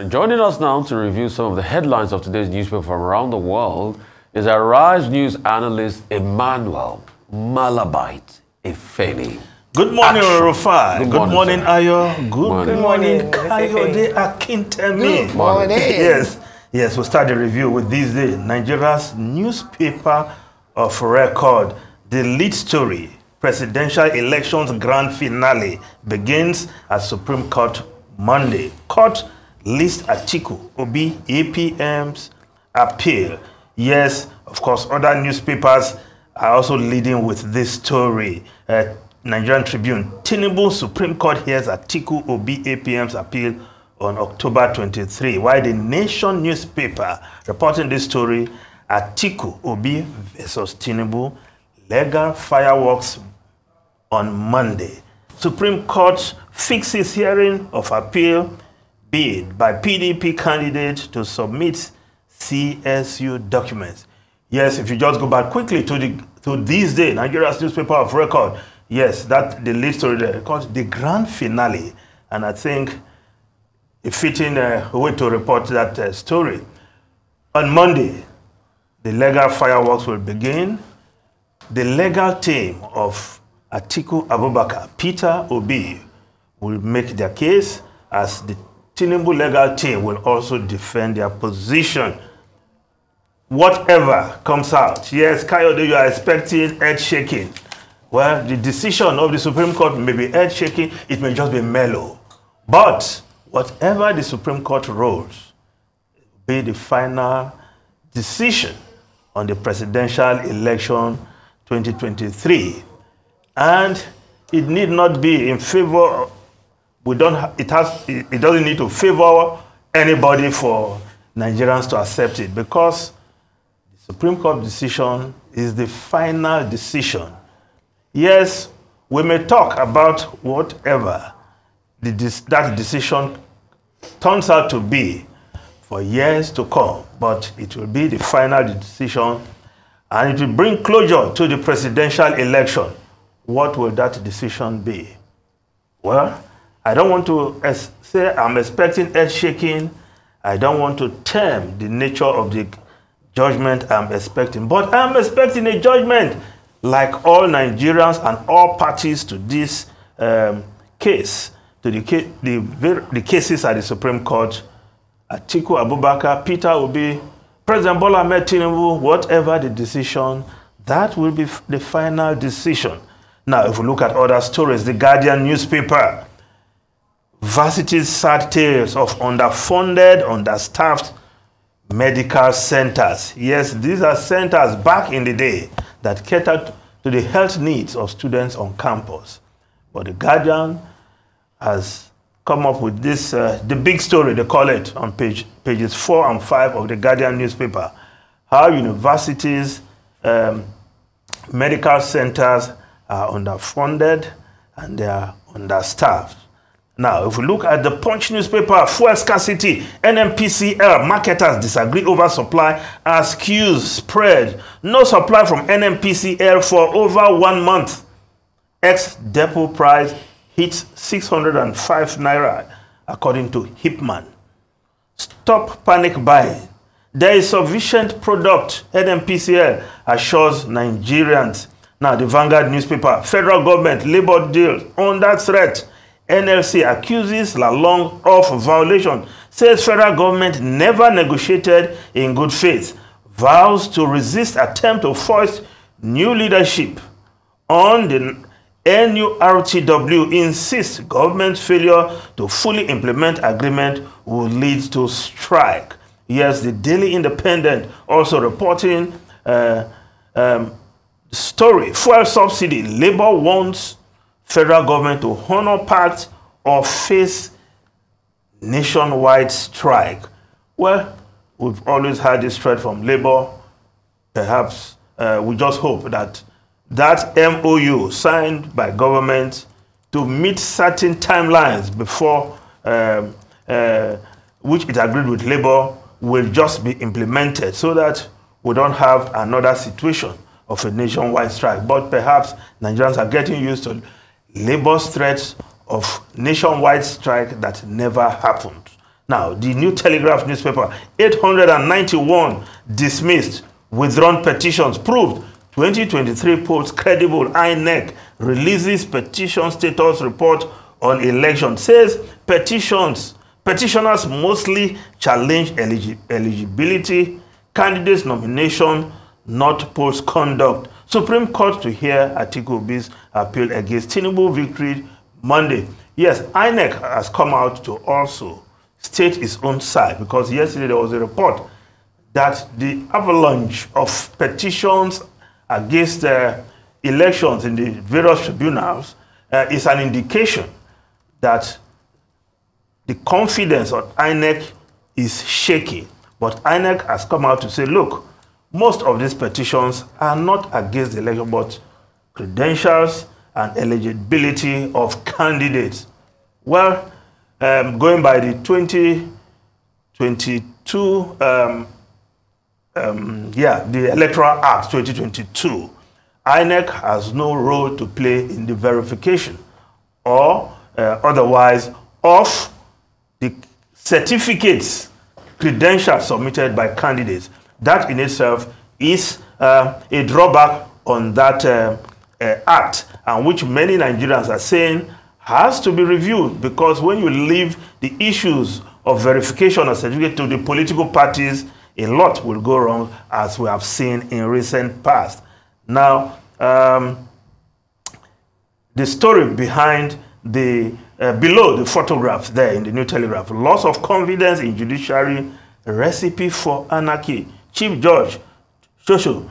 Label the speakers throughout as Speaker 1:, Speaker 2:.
Speaker 1: And joining us now to review some of the headlines of today's newspaper from around the world is our Rise News analyst Emmanuel Malabite Efeni.
Speaker 2: Good morning, Rufai. Good morning, Ayo. Good morning,
Speaker 3: Kayode
Speaker 2: Akintemi.
Speaker 3: Good morning.
Speaker 2: Yes, we'll start the review with this day. Nigeria's newspaper of record. The lead story, presidential elections grand finale, begins at Supreme Court Monday. Court lists Atiku Obi APM's appeal. Yes, of course, other newspapers are also leading with this story. Nigerian Tribune, Tinubu Supreme Court hears Atiku Obi APM's appeal on October 23. While the Nation newspaper reporting this story, Atiku Obi versus Tinubu, legal fireworks on Monday. Supreme Court fixes hearing of appeal bid by PDP candidate to submit CSU documents. Yes, if you just go back quickly to this day, Nigeria's newspaper of record, yes, that the lead story there, called the grand finale, and I think a fitting way to report that story. On Monday, the legal fireworks will begin. The legal team of Atiku Abubakar, Peter Obi, will make their case, as the Tinubu legal team will also defend their position. Whatever comes out, yes, Kayode, you are expecting earth shaking. Well, the decision of the Supreme Court may be earth shaking, it may just be mellow. But whatever the Supreme Court rules will be the final decision on the presidential election 2023. And it need not be in favor, it doesn't need to favor anybody for Nigerians to accept it, because the Supreme Court decision is the final decision. Yes, we may talk about whatever that decision turns out to be for years to come, but it will be the final decision, and it will bring closure to the presidential election. What will that decision be? Well, I don't want to say I'm expecting earth shaking. I don't want to term the nature of the judgment I'm expecting, but I'm expecting a judgment like all Nigerians and all parties to this case, to the cases at the Supreme Court. Atiku Abubakar, Peter Obi, President Bola Ahmed Tinubu, whatever the decision, that will be the final decision. Now, if we look at other stories, the Guardian newspaper, varsity's sad tales of underfunded, understaffed medical centers. Yes, these are centers back in the day that catered to the health needs of students on campus. But the Guardian has come up with this, the big story, they call it, on pages 4 and 5 of the Guardian newspaper, how universities, medical centers are underfunded and they are understaffed. Now, if we look at the Punch newspaper, fuel scarcity, NNPCL, marketers disagree over supply as queues spread. No supply from NNPCL for over 1 month. Ex-depot price hits 605 naira, according to Hipman. Stop panic buying. There is sufficient product, NNPCL assures Nigerians. Now, the Vanguard newspaper, federal government labor deal under threat. NLC accuses Lalong of violation, says federal government never negotiated in good faith, vows to resist attempt to force new leadership on the NURTW, insists government failure to fully implement agreement will lead to strike. Yes, the Daily Independent also reporting story, fuel subsidy, Labour wants federal government to honor pact or face nationwide strike. Well, we've always had this threat from Labour. Perhaps we just hope that that MOU signed by government to meet certain timelines before which it agreed with Labour will just be implemented, so that we don't have another situation of a nationwide strike. But perhaps Nigerians are getting used to Labour's threats of nationwide strike that never happened. Now, the New Telegraph newspaper, 891 dismissed, withdrawn petitions proved 2023 polls credible. INEC releases petition status report on election. Says petitioners mostly challenge eligibility, candidates nomination, not polls conduct. Supreme Court to hear Atiku Obi's appeal against Tinubu victory Monday. Yes, INEC has come out to also state its own side, because yesterday there was a report that the avalanche of petitions against elections in the various tribunals is an indication that the confidence of INEC is shaky. But INEC has come out to say, look, most of these petitions are not against the election, but credentials and eligibility of candidates. Well, going by the 2022, the Electoral Act 2022, INEC has no role to play in the verification or otherwise of the certificates, credentials submitted by candidates. That in itself is a drawback on that act, and which many Nigerians are saying has to be reviewed, because when you leave the issues of verification or certificate to the political parties, a lot will go wrong, as we have seen in recent past. Now, the story behind the below the photograph there in the New Telegraph: loss of confidence in judiciary, recipe for anarchy. Chief Judge Shosho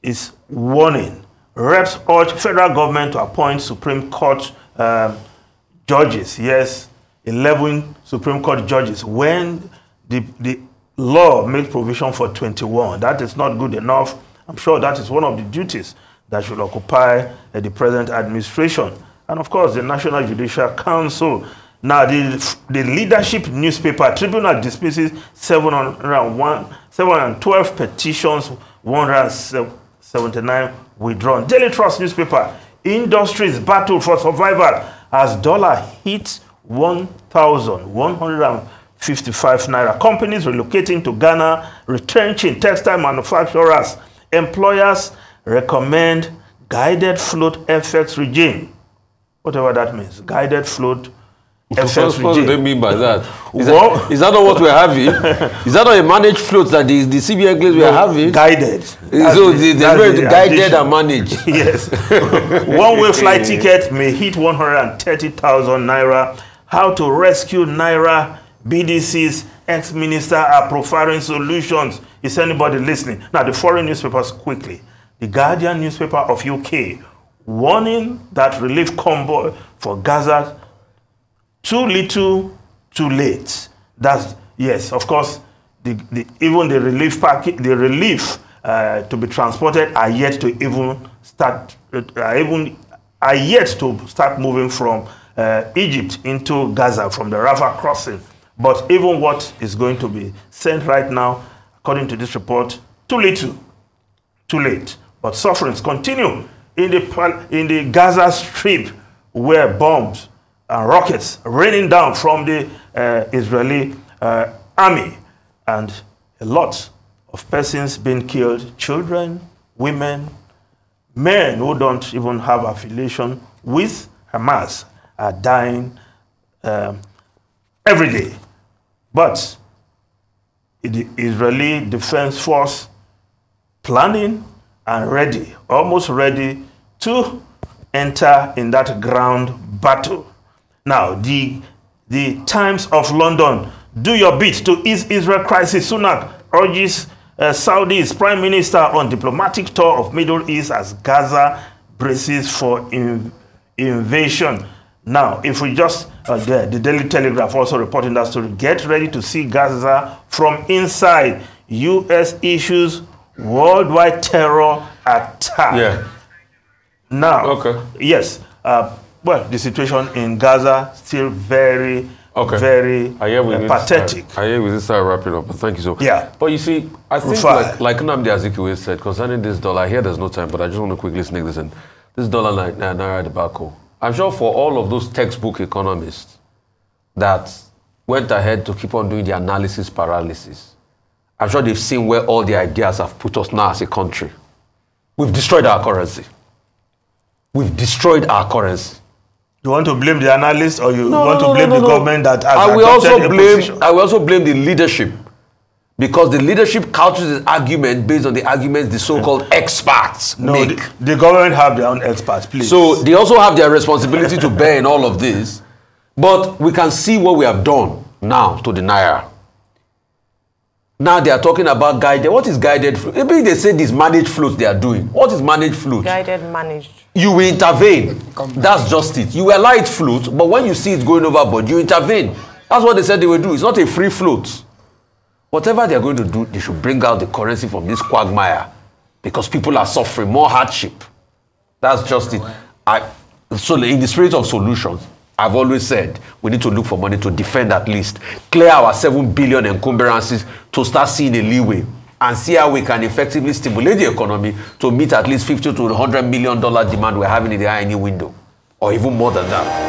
Speaker 2: is warning. Reps urge federal government to appoint Supreme Court judges. Yes, 11 Supreme Court judges, when the law makes provision for 21. That is not good enough. I'm sure that is one of the duties that should occupy the present administration. And of course, the National Judicial Council. Now, the leadership newspaper, Tribunal dismisses 712 petitions, 179 withdrawn. Daily Trust newspaper, industries battle for survival as dollar hits 1,155 naira. Companies relocating to Ghana, retrenching textile manufacturers. Employers recommend guided float FX regime. Whatever that means, guided float FX regime.
Speaker 1: What do they mean by that? Is that not what we're having? Is that not a managed float that the CBN claims we are having?
Speaker 2: Guided.
Speaker 1: So they're guided and managed.
Speaker 2: Yes. One-way flight ticket may hit 130,000 naira. How to rescue naira? BDC's ex-minister are profiling solutions. Is anybody listening? Now, the foreign newspapers quickly. The Guardian newspaper of UK warning that relief convoy for Gaza, too little, too late. That's, yes, of course, even the relief package, the relief to be transported are yet to even start, are yet to start moving from Egypt into Gaza from the Rafah crossing. But even what is going to be sent right now, according to this report, too little, too late. But sufferings continue in the Gaza Strip, where bombs and rockets raining down from the Israeli army, and a lot of persons being killed, children, women, men who don't even have affiliation with Hamas are dying every day. But the Israeli Defense Force planning and ready, almost ready to enter in that ground battle. Now, the Times of London, do your bit to ease Israel crisis. Sunak urges Saudi's prime minister on diplomatic tour of Middle East as Gaza braces for invasion. Now, if we just, the Daily Telegraph also reporting that story, get ready to see Gaza from inside. U.S. issues worldwide terror attack.
Speaker 1: Yeah.
Speaker 2: Now,
Speaker 1: okay.
Speaker 2: Yes, well, the situation in Gaza still very, very pathetic.
Speaker 1: I hear we just start wrapping up, but thank you so much.
Speaker 2: Yeah.
Speaker 1: But you see, I think like Nnamdi Azikiwe said, concerning this dollar, I hear there's no time, but I just want to quickly sneak this in. This dollar naira debacle. I'm sure for all of those textbook economists that went ahead to keep on doing the analysis paralysis. I'm sure they've seen where all the ideas have put us now as a country. We've destroyed our currency. We've destroyed our currency.
Speaker 2: You want to blame the analysts, or you want to blame the government that has
Speaker 1: I will
Speaker 2: adopted
Speaker 1: also blame the leadership, because the leadership couches its argument based on the arguments the so-called experts make.
Speaker 2: The government have their own experts, please.
Speaker 1: So they also have their responsibility to bear in all of this. But we can see what we have done now to the Naira. Now they are talking about guided. What is guided float? Maybe they say this managed float they are doing. What is managed float?
Speaker 3: Guided managed.
Speaker 1: You will intervene. That's just it. You allow it float, but when you see it going overboard, you intervene. That's what they said they will do. It's not a free float. Whatever they are going to do, they should bring out the currency from this quagmire, because people are suffering more hardship. That's just it. So in the spirit of solutions, I've always said we need to look for money to defend, at least clear our 7 billion encumbrances, to start seeing a leeway and see how we can effectively stimulate the economy to meet at least $50 to $100 million demand we're having in the INE window, or even more than that.